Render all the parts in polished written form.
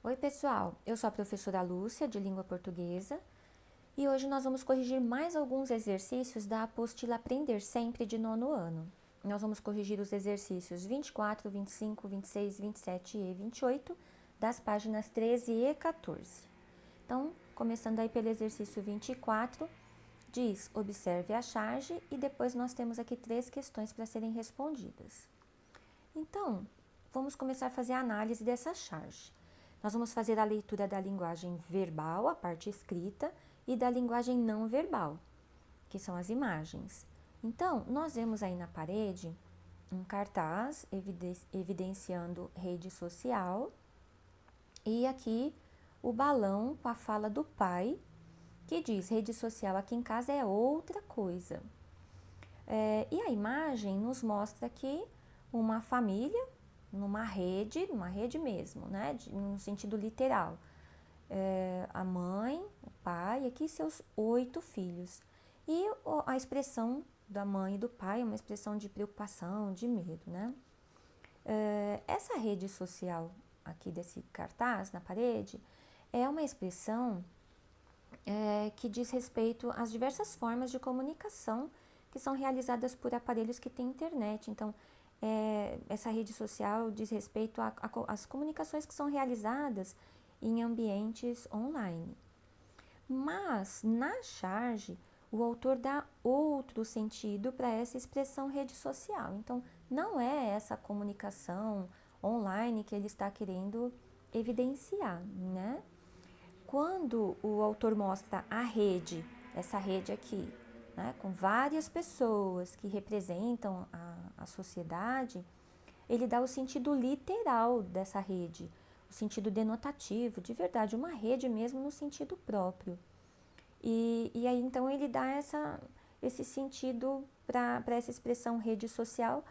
Oi, pessoal. Eu sou a professora Lúcia, de Língua Portuguesa, e hoje nós vamos corrigir mais alguns exercícios da apostila Aprender Sempre de nono ano. Nós vamos corrigir os exercícios 24, 25, 26, 27 e 28 das páginas 13 e 14. Então, começando aí pelo exercício 24, diz: observe a charge e depois nós temos aqui 3 questões para serem respondidas. Então, vamos começar a fazer a análise dessa charge. Nós vamos fazer a leitura da linguagem verbal, a parte escrita, e da linguagem não verbal, que são as imagens. Então, nós vemos aí na parede um cartaz evidenciando rede social e aqui o balão com a fala do pai, que diz: rede social aqui em casa é outra coisa. E a imagem nos mostra aqui uma família numa rede mesmo, né? No sentido literal. A mãe, o pai e aqui seus 8 filhos. E a expressão da mãe e do pai é uma expressão de preocupação, de medo, né? Essa rede social aqui desse cartaz na parede é uma expressão que diz respeito às diversas formas de comunicação que são realizadas por aparelhos que têm internet. Então, essa rede social diz respeito às comunicações que são realizadas em ambientes online. Mas, na charge, o autor dá outro sentido para essa expressão rede social. Então, não é essa comunicação online que ele está querendo evidenciar, né? Quando o autor mostra a rede, essa rede aqui, né, com várias pessoas que representam a sociedade, ele dá o sentido literal dessa rede, o sentido denotativo, de verdade, uma rede mesmo no sentido próprio. E aí então ele dá esse sentido para essa expressão rede social,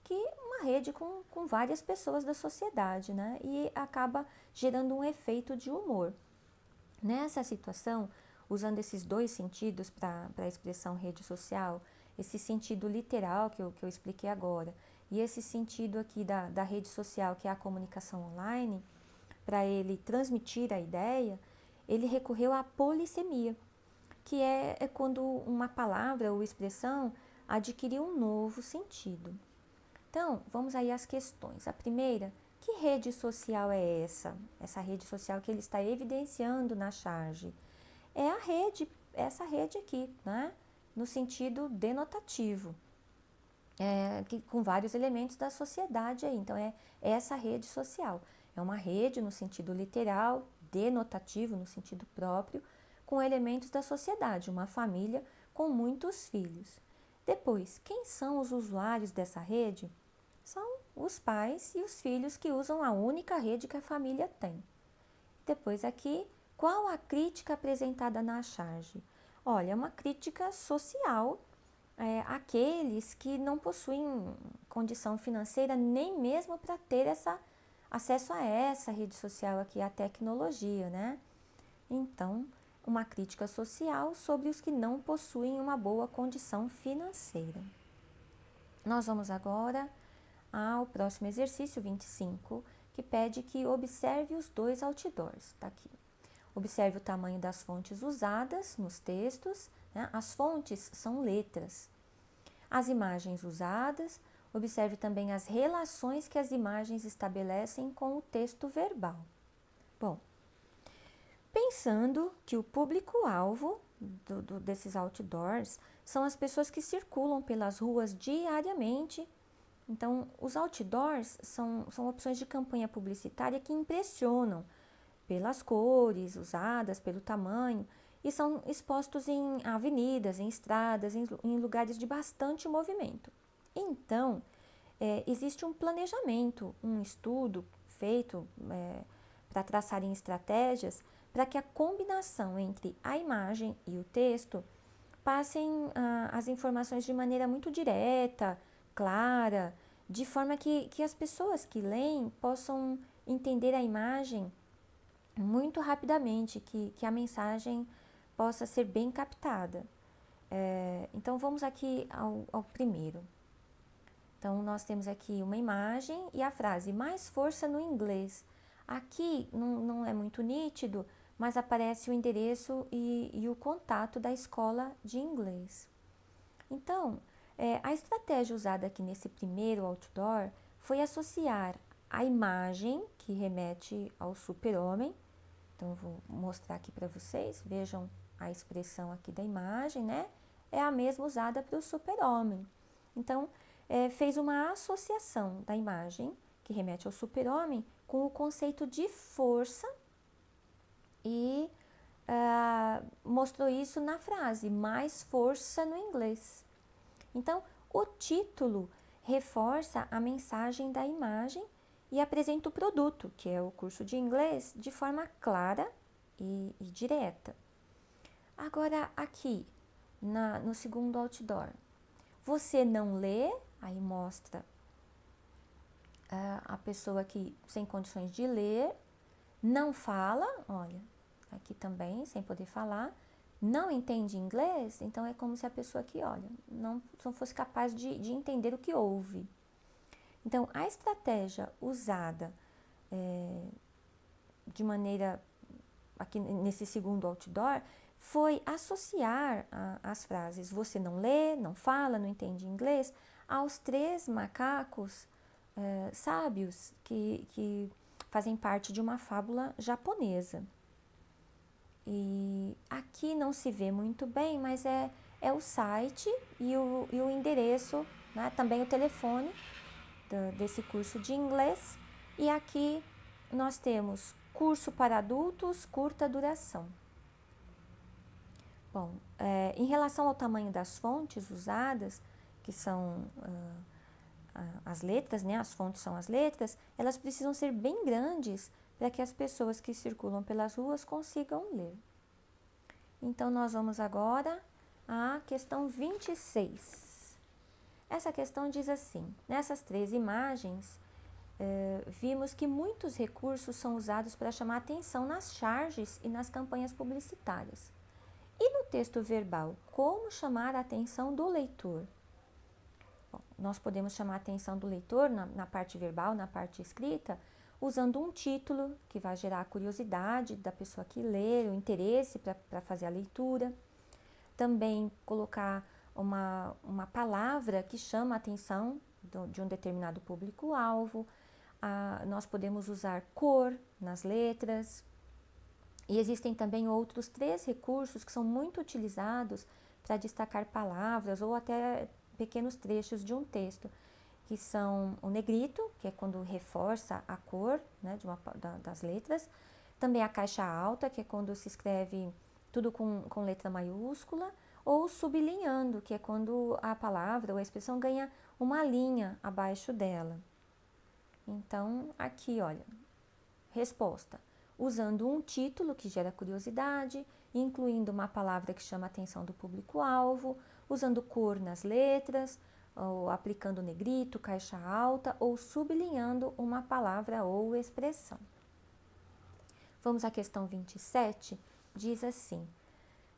que uma rede com várias pessoas da sociedade, né? E acaba gerando um efeito de humor. Nessa situação, usando esses dois sentidos para a expressão rede social, esse sentido literal que eu expliquei agora, e esse sentido aqui da rede social, que é a comunicação online, para ele transmitir a ideia, ele recorreu à polissemia, que é quando uma palavra ou expressão adquiriu um novo sentido. Então, vamos aí às questões. A primeira: que rede social é essa? Essa rede social que ele está evidenciando na charge. É a rede, essa rede aqui, né? No sentido denotativo, com vários elementos da sociedade aí. Então, é essa rede social. É uma rede no sentido literal, denotativo no sentido próprio, com elementos da sociedade, uma família com muitos filhos. Depois, quem são os usuários dessa rede? São os pais e os filhos que usam a única rede que a família tem. Depois aqui, qual a crítica apresentada na charge? Olha, é uma crítica social àqueles que não possuem condição financeira nem mesmo para ter acesso a essa rede social aqui, a tecnologia, né? Então, uma crítica social sobre os que não possuem uma boa condição financeira. Nós vamos agora ao próximo exercício 25, que pede que observe os 2 outdoors. Está aqui. Observe o tamanho das fontes usadas nos textos, né? As fontes são letras. As imagens usadas, observe também as relações que as imagens estabelecem com o texto verbal. Bom, pensando que o público-alvo desses outdoors são as pessoas que circulam pelas ruas diariamente. Então, os outdoors são opções de campanha publicitária que impressionam pelas cores usadas, pelo tamanho, e são expostos em avenidas, em estradas, em lugares de bastante movimento. Então, existe um planejamento, um estudo feito para traçarem estratégias para que a combinação entre a imagem e o texto passem as informações de maneira muito direta, clara, de forma que as pessoas que leem possam entender a imagem muito rapidamente, que a mensagem possa ser bem captada. Então, vamos aqui ao primeiro. Então, nós temos aqui uma imagem e a frase: mais força no inglês. Aqui não é muito nítido, mas aparece o endereço e o contato da escola de inglês. Então, a estratégia usada aqui nesse primeiro outdoor foi associar a imagem que remete ao super-homem. Então, eu vou mostrar aqui para vocês, vejam a expressão aqui da imagem, né? É a mesma usada para o super-homem. Então, fez uma associação da imagem que remete ao super-homem com o conceito de força e mostrou isso na frase, mais força no inglês. Então, o título reforça a mensagem da imagem e apresenta o produto, que é o curso de inglês, de forma clara e direta. Agora, aqui, no segundo outdoor, você não lê, aí mostra a pessoa aqui sem condições de ler, não fala, olha, aqui também, sem poder falar, não entende inglês, então é como se a pessoa aqui, olha, não fosse capaz de entender o que ouve. Então, a estratégia usada de maneira, aqui nesse segundo outdoor, foi associar as frases você não lê, não fala, não entende inglês, aos 3 macacos sábios que fazem parte de uma fábula japonesa. E aqui não se vê muito bem, mas é o site e o endereço, né? Também o telefone desse curso de inglês. E aqui nós temos curso para adultos, curta duração. Bom, em relação ao tamanho das fontes usadas, que são as letras, né? As fontes são as letras, elas precisam ser bem grandes para que as pessoas que circulam pelas ruas consigam ler. Então, nós vamos agora à questão 26. Essa questão diz assim: nessas 3 imagens, vimos que muitos recursos são usados para chamar atenção nas charges e nas campanhas publicitárias. E no texto verbal, como chamar a atenção do leitor? Bom, nós podemos chamar a atenção do leitor na parte verbal, na parte escrita, usando um título que vai gerar a curiosidade da pessoa que lê, o interesse para fazer a leitura. Também colocar uma palavra que chama a atenção de um determinado público-alvo. Nós podemos usar cor nas letras. E existem também outros 3 recursos que são muito utilizados para destacar palavras ou até pequenos trechos de um texto, que são o negrito, que é quando reforça a cor, né, das letras. Também a caixa alta, que é quando se escreve tudo com letra maiúscula, ou sublinhando, que é quando a palavra ou a expressão ganha uma linha abaixo dela. Então, aqui, olha, resposta. Usando um título que gera curiosidade, incluindo uma palavra que chama a atenção do público-alvo, usando cor nas letras, ou aplicando negrito, caixa alta, ou sublinhando uma palavra ou expressão. Vamos à questão 27, diz assim: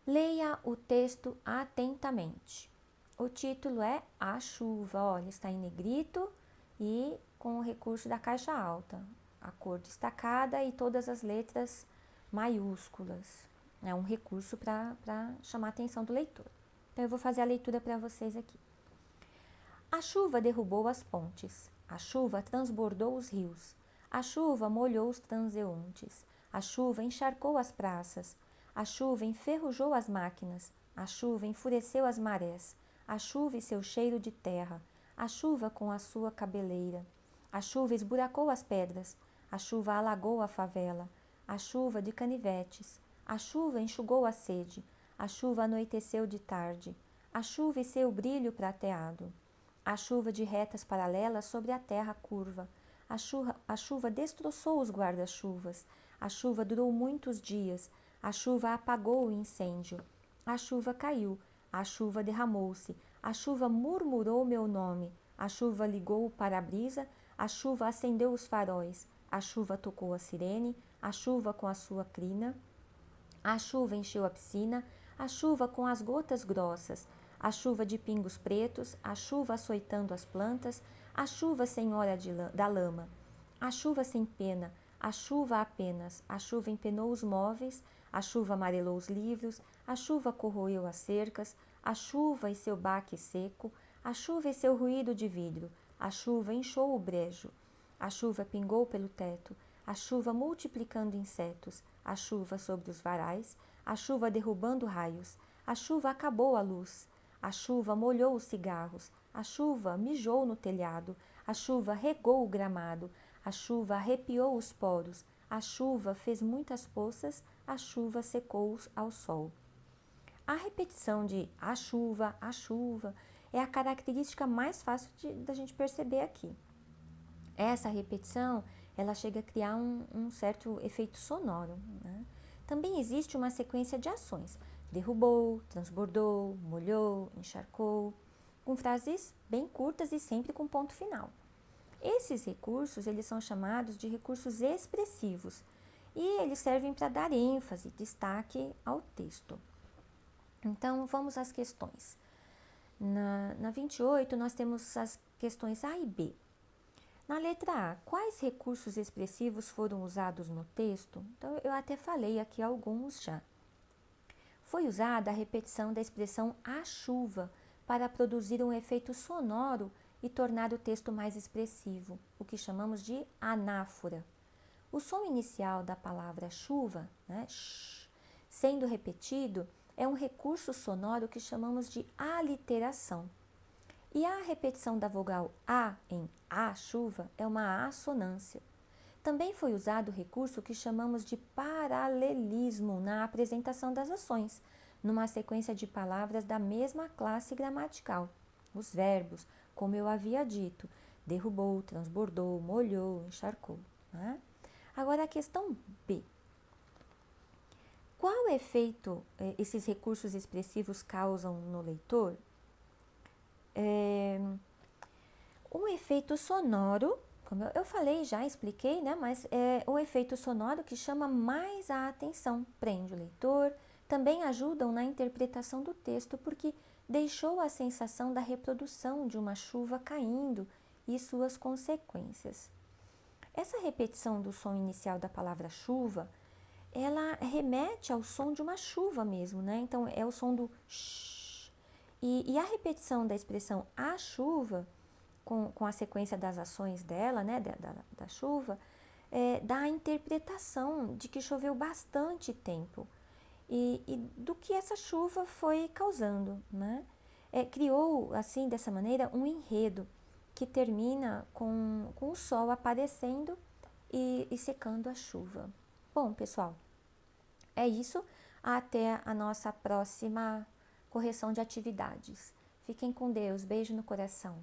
leia o texto atentamente. O título é A Chuva, olha, está em negrito e com o recurso da caixa alta, a cor destacada e todas as letras maiúsculas. É um recurso para chamar a atenção do leitor. Então, eu vou fazer a leitura para vocês aqui. A chuva derrubou as pontes, a chuva transbordou os rios, a chuva molhou os transeuntes, a chuva encharcou as praças, a chuva enferrujou as máquinas, a chuva enfureceu as marés, a chuva e seu cheiro de terra, a chuva com a sua cabeleira, a chuva esburacou as pedras, a chuva alagou a favela, a chuva de canivetes, a chuva enxugou a sede, a chuva anoiteceu de tarde, a chuva e seu brilho prateado, a chuva de retas paralelas sobre a terra curva, a chuva destroçou os guarda-chuvas, a chuva durou muitos dias, a chuva apagou o incêndio, a chuva caiu, a chuva derramou-se, a chuva murmurou meu nome, a chuva ligou o para-brisa, a chuva acendeu os faróis, a chuva tocou a sirene, a chuva com a sua crina, a chuva encheu a piscina, a chuva com as gotas grossas, a chuva de pingos pretos, a chuva açoitando as plantas, a chuva senhora da lama, a chuva sem pena, a chuva apenas, a chuva empenou os móveis, a chuva amarelou os livros, a chuva corroeu as cercas, a chuva e seu baque seco, a chuva e seu ruído de vidro, a chuva inchou o brejo, a chuva pingou pelo teto, a chuva multiplicando insetos, a chuva sobre os varais, a chuva derrubando raios, a chuva acabou a luz, a chuva molhou os cigarros, a chuva mijou no telhado, a chuva regou o gramado, a chuva arrepiou os poros, a chuva fez muitas poças, a chuva secou-os ao sol. A repetição de a chuva é a característica mais fácil da gente perceber aqui. Essa repetição, ela chega a criar um certo efeito sonoro, né? Também existe uma sequência de ações, derrubou, transbordou, molhou, encharcou, com frases bem curtas e sempre com ponto final. Esses recursos, eles são chamados de recursos expressivos e eles servem para dar ênfase, destaque ao texto. Então, vamos às questões. Na 28, nós temos as questões A e B. Na letra A, quais recursos expressivos foram usados no texto? Então, eu até falei aqui alguns já. Foi usada a repetição da expressão a chuva para produzir um efeito sonoro e tornar o texto mais expressivo, o que chamamos de anáfora. O som inicial da palavra chuva, né, sh, sendo repetido, é um recurso sonoro que chamamos de aliteração. E a repetição da vogal A em a chuva é uma assonância. Também foi usado o recurso que chamamos de paralelismo na apresentação das ações, numa sequência de palavras da mesma classe gramatical. Os verbos, como eu havia dito, derrubou, transbordou, molhou, encharcou. Né? Agora a questão B. Qual efeito esses recursos expressivos causam no leitor? Um efeito sonoro, como eu falei, já expliquei, né? Mas é um efeito sonoro que chama mais a atenção, prende o leitor, também ajudam na interpretação do texto, porque deixou a sensação da reprodução de uma chuva caindo e suas consequências. Essa repetição do som inicial da palavra chuva, ela remete ao som de uma chuva mesmo, né? Então, é o som do sh. E a repetição da expressão a chuva, com a sequência das ações dela, né, da chuva, dá a interpretação de que choveu bastante tempo e do que essa chuva foi causando, né? Criou, assim, dessa maneira, um enredo que termina com o sol aparecendo e secando a chuva. Bom, pessoal, é isso. Até a nossa próxima correção de atividades. Fiquem com Deus. Beijo no coração.